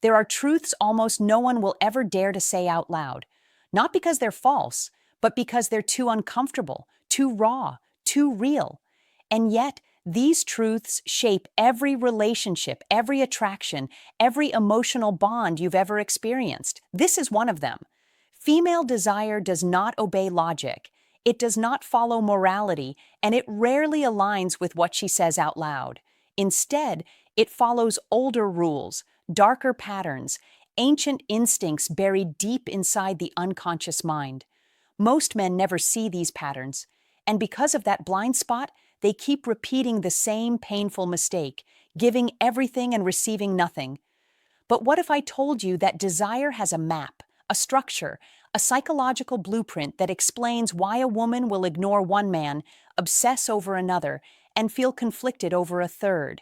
There are truths almost no one will ever dare to say out loud, not because they're false, but because they're too uncomfortable, too raw, too real. And yet, these truths shape every relationship, every attraction, every emotional bond you've ever experienced. This is one of them. Female desire does not obey logic. It does not follow morality, and it rarely aligns with what she says out loud. Instead, it follows older rules, darker patterns, ancient instincts buried deep inside the unconscious mind. Most men never see these patterns, and because of that blind spot, they keep repeating the same painful mistake, giving everything and receiving nothing. But what if I told you that desire has a map, a structure, a psychological blueprint that explains why a woman will ignore one man, obsess over another, and feel conflicted over a third?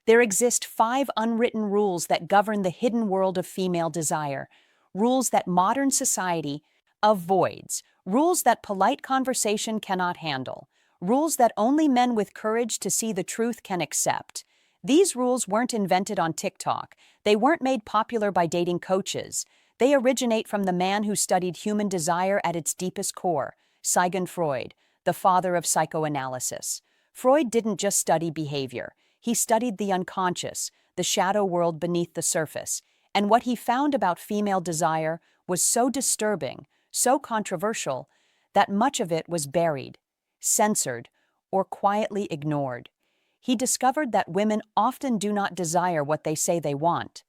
There exist 5 unwritten rules that govern the hidden world of female desire, rules that modern society avoids, rules that polite conversation cannot handle, rules that only men with courage to see the truth can accept. These rules weren't invented on TikTok. They weren't made popular by dating coaches. They originate from the man who studied human desire at its deepest core, Sigmund Freud, the father of psychoanalysis. Freud didn't just study behavior. He studied the unconscious, the shadow world beneath the surface. And what he found about female desire was so disturbing, so controversial, that much of it was buried, censored, or quietly ignored. He discovered that women often do not desire what they say they want.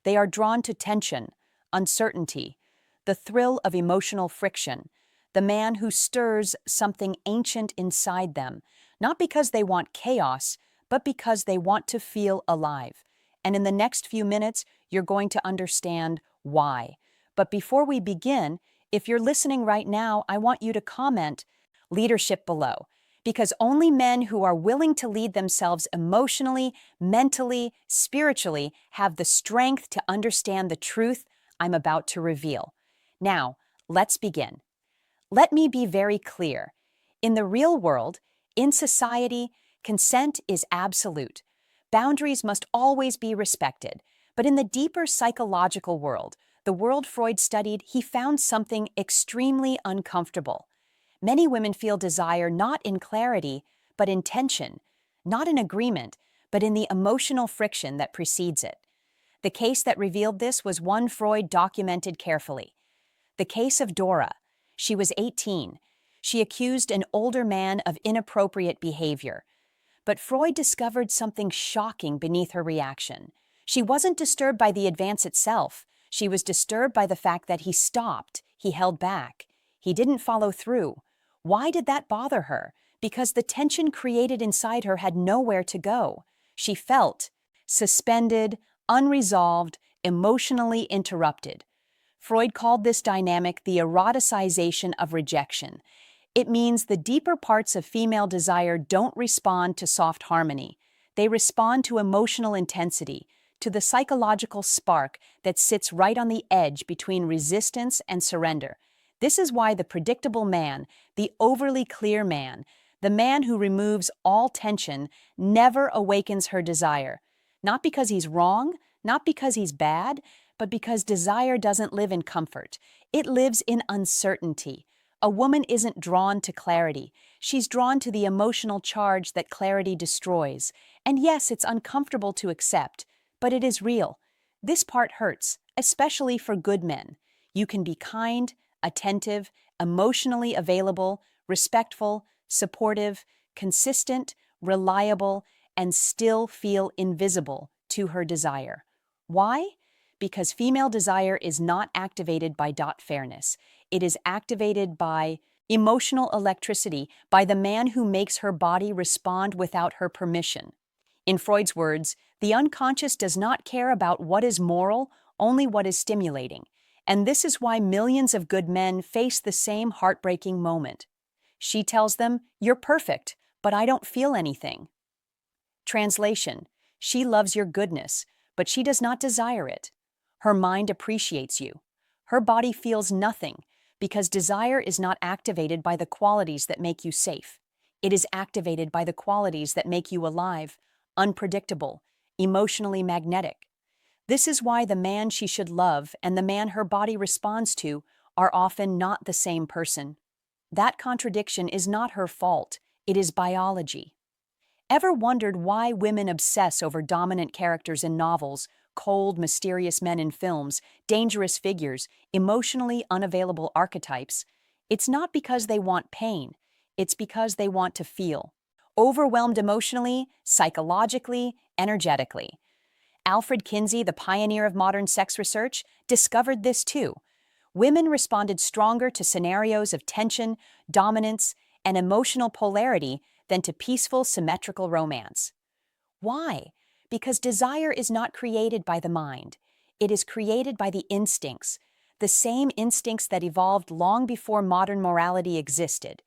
They are drawn to tension, uncertainty, the thrill of emotional friction, the man who stirs something ancient inside them, not because they want chaos, but because they want to feel alive. And in the next few minutes, you're going to understand why. But before we begin, if you're listening right now, I want you to comment leadership below, because only men who are willing to lead themselves emotionally, mentally, spiritually have the strength to understand the truth I'm about to reveal. Now, let's begin. Let me be very clear. In the real world, in society, consent is absolute. Boundaries must always be respected. But in the deeper psychological world, the world Freud studied, he found something extremely uncomfortable. Many women feel desire not in clarity, but in tension, not in agreement, but in the emotional friction that precedes it. The case that revealed this was one Freud documented carefully. The case of Dora. She was 18. She accused an older man of inappropriate behavior. But Freud discovered something shocking beneath her reaction. She wasn't disturbed by the advance itself. She was disturbed by the fact that he stopped, he held back. He didn't follow through. Why did that bother her? Because the tension created inside her had nowhere to go. She felt suspended, unresolved, emotionally interrupted. Freud called this dynamic the eroticization of rejection. It means the deeper parts of female desire don't respond to soft harmony. They respond to emotional intensity, to the psychological spark that sits right on the edge between resistance and surrender. This is why the predictable man, the overly clear man, the man who removes all tension, never awakens her desire. Not because he's wrong, not because he's bad, but because desire doesn't live in comfort. It lives in uncertainty. A woman isn't drawn to clarity. She's drawn to the emotional charge that clarity destroys. And yes, it's uncomfortable to accept, but it is real. This part hurts, especially for good men. You can be kind, attentive, emotionally available, respectful, supportive, consistent, reliable, and still feel invisible to her desire. Why? Because female desire is not activated by fairness. It is activated by emotional electricity, by the man who makes her body respond without her permission. In Freud's words, the unconscious does not care about what is moral, only what is stimulating. And this is why millions of good men face the same heartbreaking moment. She tells them, "You're perfect, but I don't feel anything." Translation: she loves your goodness, but she does not desire it. Her mind appreciates you. Her body feels nothing, because desire is not activated by the qualities that make you safe. It is activated by the qualities that make you alive, unpredictable, emotionally magnetic. This is why the man she should love and the man her body responds to are often not the same person. That contradiction is not her fault, it is biology. Ever wondered why women obsess over dominant characters in novels, cold, mysterious men in films, dangerous figures, emotionally unavailable archetypes? It's not because they want pain, it's because they want to feel. Overwhelmed emotionally, psychologically, energetically. Alfred Kinsey, the pioneer of modern sex research, discovered this too. Women responded stronger to scenarios of tension, dominance, and emotional polarity than to peaceful, symmetrical romance. Why? Because desire is not created by the mind. It is created by the instincts, the same instincts that evolved long before modern morality existed.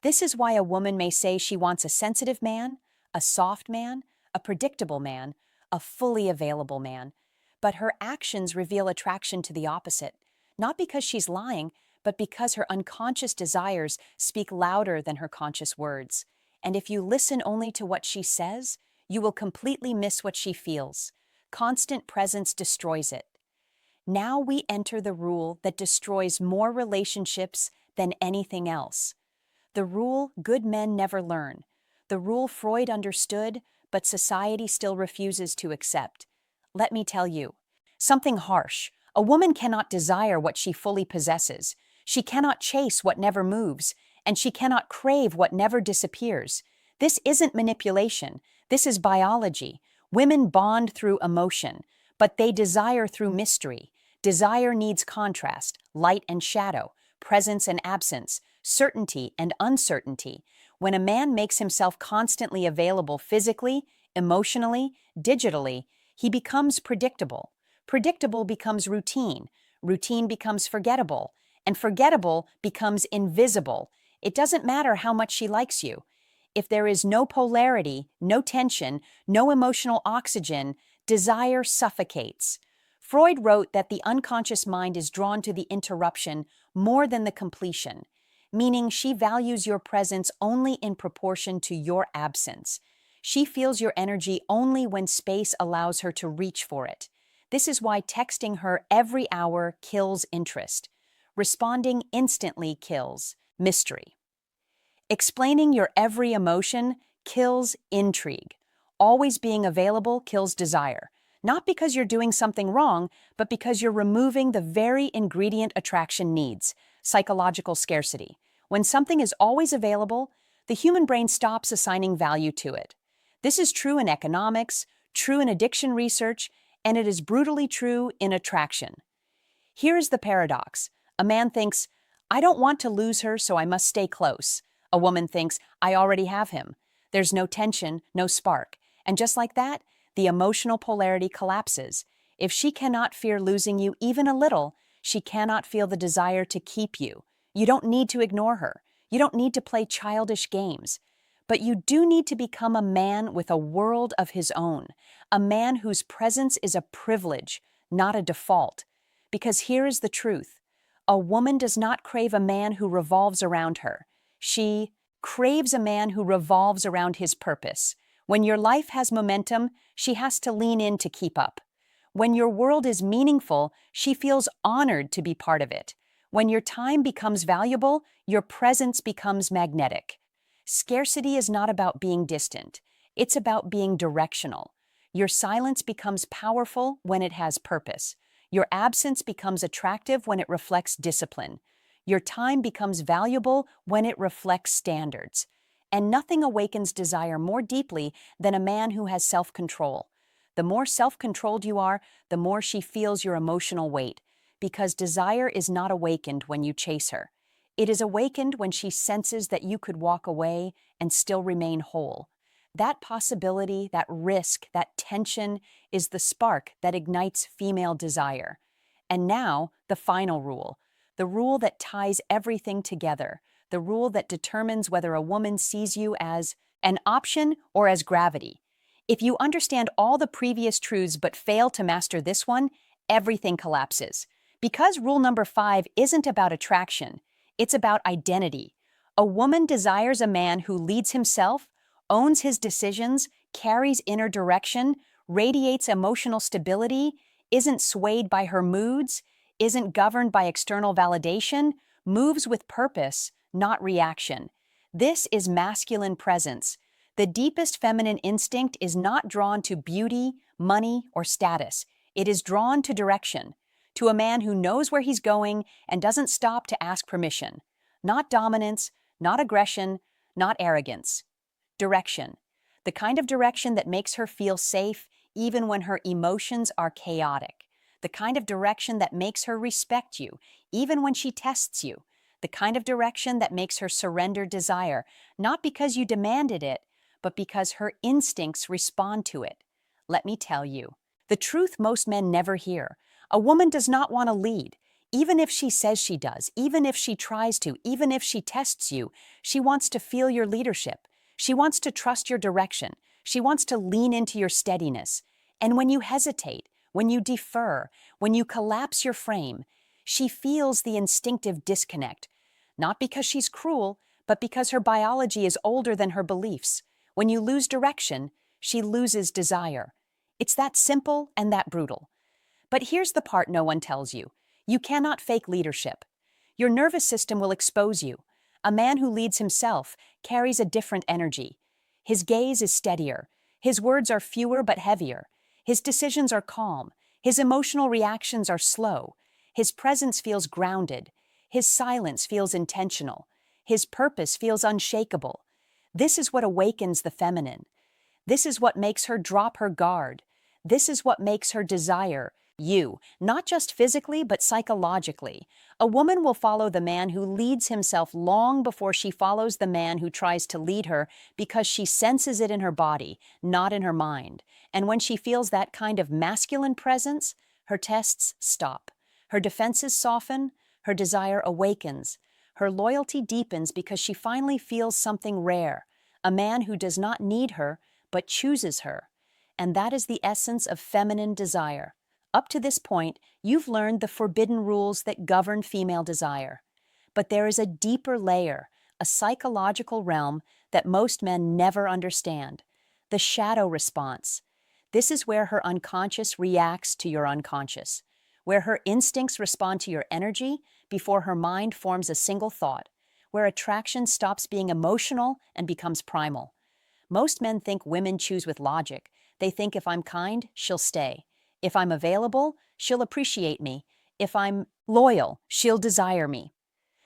This is why a woman may say she wants a sensitive man, a soft man, a predictable man, a fully available man, but her actions reveal attraction to the opposite, not because she's lying, but because her unconscious desires speak louder than her conscious words. And if you listen only to what she says, you will completely miss what she feels. Constant presence destroys it. Now we enter the rule that destroys more relationships than anything else. The rule good men never learn. The rule Freud understood, but society still refuses to accept. Let me tell you, something harsh. A woman cannot desire what she fully possesses. She cannot chase what never moves, and she cannot crave what never disappears. This isn't manipulation. This is biology. Women bond through emotion, but they desire through mystery. Desire needs contrast, light and shadow, presence and absence, certainty and uncertainty. When a man makes himself constantly available physically, emotionally, digitally, he becomes predictable. Predictable becomes routine. Routine becomes forgettable. And forgettable becomes invisible. It doesn't matter how much she likes you. If there is no polarity, no tension, no emotional oxygen, desire suffocates. Freud wrote that the unconscious mind is drawn to the interruption more than the completion, meaning she values your presence only in proportion to your absence. She feels your energy only when space allows her to reach for it. This is why texting her every hour kills interest. Responding instantly kills mystery. Explaining your every emotion kills intrigue. Always being available kills desire. Not because you're doing something wrong, but because you're removing the very ingredient attraction needs, psychological scarcity. When something is always available, the human brain stops assigning value to it. This is true in economics, true in addiction research, and it is brutally true in attraction. Here is the paradox. A man thinks, I don't want to lose her, so I must stay close. A woman thinks, I already have him. There's no tension, no spark. And just like that, the emotional polarity collapses. If she cannot fear losing you even a little, she cannot feel the desire to keep you. You don't need to ignore her. You don't need to play childish games. But you do need to become a man with a world of his own, a man whose presence is a privilege, not a default. Because here is the truth. A woman does not crave a man who revolves around her. She craves a man who revolves around his purpose. When your life has momentum, she has to lean in to keep up. When your world is meaningful, she feels honored to be part of it. When your time becomes valuable, your presence becomes magnetic. Scarcity is not about being distant. It's about being directional. Your silence becomes powerful when it has purpose. Your absence becomes attractive when it reflects discipline. Your time becomes valuable when it reflects standards. And nothing awakens desire more deeply than a man who has self-control. The more self-controlled you are, the more she feels your emotional weight, because desire is not awakened when you chase her. It is awakened when she senses that you could walk away and still remain whole. That possibility, that risk, that tension is the spark that ignites female desire. And now, the final rule, the rule that ties everything together, the rule that determines whether a woman sees you as an option or as gravity. If you understand all the previous truths but fail to master this one, everything collapses. Because rule number 5 isn't about attraction, it's about identity. A woman desires a man who leads himself, owns his decisions, carries inner direction, radiates emotional stability, isn't swayed by her moods, isn't governed by external validation, moves with purpose, not reaction. This is masculine presence. The deepest feminine instinct is not drawn to beauty, money, or status. It is drawn to direction, to a man who knows where he's going and doesn't stop to ask permission. Not dominance, not aggression, not arrogance. Direction. The kind of direction that makes her feel safe even when her emotions are chaotic. The kind of direction that makes her respect you even when she tests you. The kind of direction that makes her surrender desire, not because you demanded it, but because her instincts respond to it. Let me tell you, the truth most men never hear. A woman does not want to lead. Even if she says she does, even if she tries to, even if she tests you, she wants to feel your leadership. She wants to trust your direction. She wants to lean into your steadiness. And when you hesitate, when you defer, when you collapse your frame, she feels the instinctive disconnect. Not because she's cruel, but because her biology is older than her beliefs. When you lose direction, she loses desire. It's that simple and that brutal. But here's the part no one tells you. You cannot fake leadership. Your nervous system will expose you. A man who leads himself carries a different energy. His gaze is steadier. His words are fewer but heavier. His decisions are calm. His emotional reactions are slow. His presence feels grounded. His silence feels intentional. His purpose feels unshakable. This is what awakens the feminine. This is what makes her drop her guard. This is what makes her desire you, not just physically, but psychologically. A woman will follow the man who leads himself long before she follows the man who tries to lead her because she senses it in her body, not in her mind. And when she feels that kind of masculine presence, her tests stop. Her defenses soften, her desire awakens. Her loyalty deepens because she finally feels something rare, a man who does not need her, but chooses her. And that is the essence of feminine desire. Up to this point, you've learned the forbidden rules that govern female desire. But there is a deeper layer, a psychological realm that most men never understand. The shadow response. This is where her unconscious reacts to your unconscious, where her instincts respond to your energy before her mind forms a single thought, where attraction stops being emotional and becomes primal. Most men think women choose with logic. They think if I'm kind, she'll stay. If I'm available, she'll appreciate me. If I'm loyal, she'll desire me.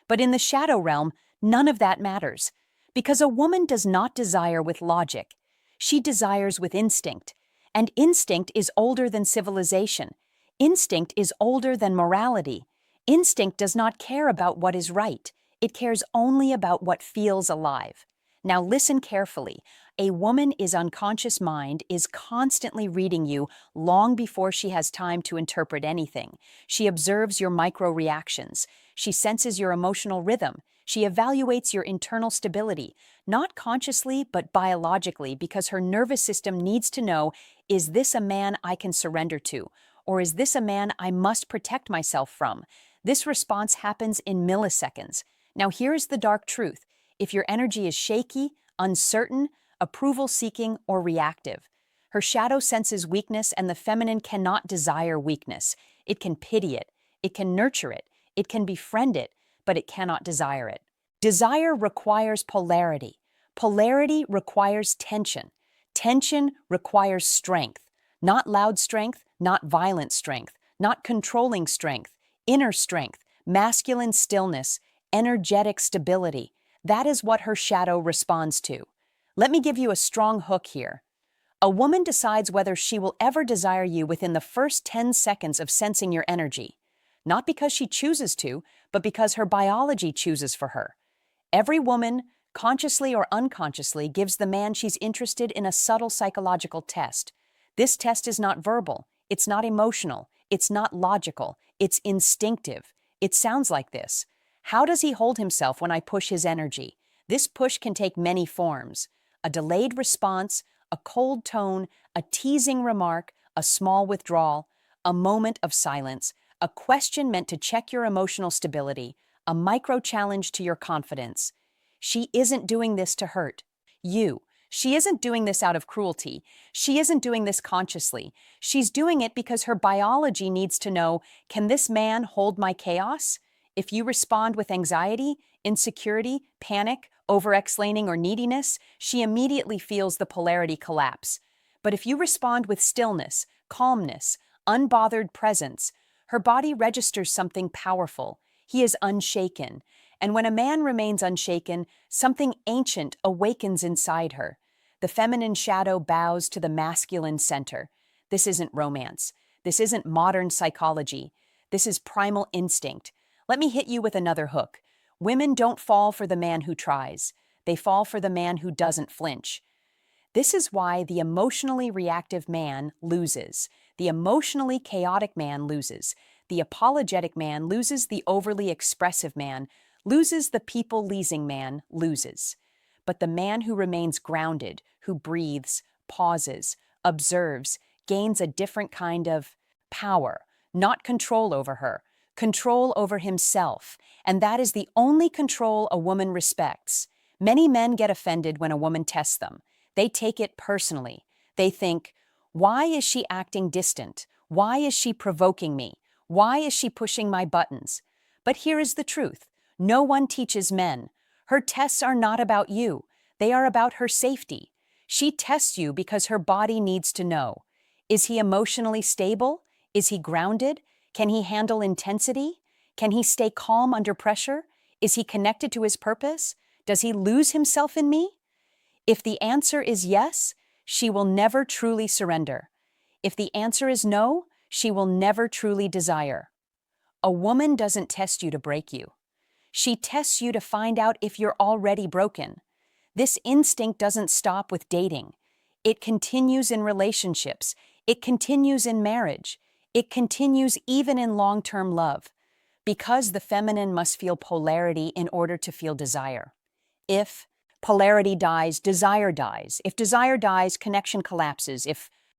But in the shadow realm, none of that matters. Because a woman does not desire with logic. She desires with instinct. And instinct is older than civilization. Instinct is older than morality. Instinct does not care about what is right. It cares only about what feels alive. Now listen carefully. A woman's unconscious mind is constantly reading you long before she has time to interpret anything. She observes your micro-reactions. She senses your emotional rhythm. She evaluates your internal stability, not consciously but biologically, because her nervous system needs to know, is this a man I can surrender to? Or is this a man I must protect myself from? This response happens in milliseconds. Now here's the dark truth. If your energy is shaky, uncertain, approval-seeking, or reactive, her shadow senses weakness, and the feminine cannot desire weakness. It can pity it. It can nurture it. It can befriend it, but it cannot desire it. Desire requires polarity. Polarity requires tension. Tension requires strength. Not loud strength, not violent strength, not controlling strength, inner strength, masculine stillness, energetic stability. That is what her shadow responds to. Let me give you a strong hook here. A woman decides whether she will ever desire you within the first 10 seconds of sensing your energy. Not because she chooses to, but because her biology chooses for her. Every woman, consciously or unconsciously, gives the man she's interested in a subtle psychological test. This test is not verbal, it's not emotional, it's not logical, it's instinctive. It sounds like this. How does he hold himself when I push his energy? This push can take many forms. A delayed response, a cold tone, a teasing remark, a small withdrawal, a moment of silence, a question meant to check your emotional stability, a micro-challenge to your confidence. She isn't doing this to hurt you. She isn't doing this out of cruelty. She isn't doing this consciously. She's doing it because her biology needs to know, can this man hold my chaos? If you respond with anxiety, insecurity, panic, over-explaining, or neediness, she immediately feels the polarity collapse. But if you respond with stillness, calmness, unbothered presence, her body registers something powerful. He is unshaken. And when a man remains unshaken, something ancient awakens inside her. The feminine shadow bows to the masculine center. This isn't romance. This isn't modern psychology. This is primal instinct. Let me hit you with another hook. Women don't fall for the man who tries. They fall for the man who doesn't flinch. This is why the emotionally reactive man loses. The emotionally chaotic man loses. The apologetic man loses. The overly expressive man loses. The people-pleasing man loses. But the man who remains grounded, who breathes, pauses, observes, gains a different kind of power, not control over her, control over himself. And that is the only control a woman respects. Many men get offended when a woman tests them. They take it personally. They think, why is she acting distant? Why is she provoking me? Why is she pushing my buttons? But here is the truth. No one teaches men. Her tests are not about you. They are about her safety. She tests you because her body needs to know. Is he emotionally stable? Is he grounded? Can he handle intensity? Can he stay calm under pressure? Is he connected to his purpose? Does he lose himself in me? If the answer is yes, she will never truly surrender. If the answer is no, she will never truly desire. A woman doesn't test you to break you. She tests you to find out if you're already broken. This instinct doesn't stop with dating. It continues in relationships. It continues in marriage. It continues even in long-term love. Because the feminine must feel polarity in order to feel desire. If polarity dies, desire dies. If desire dies, connection collapses. If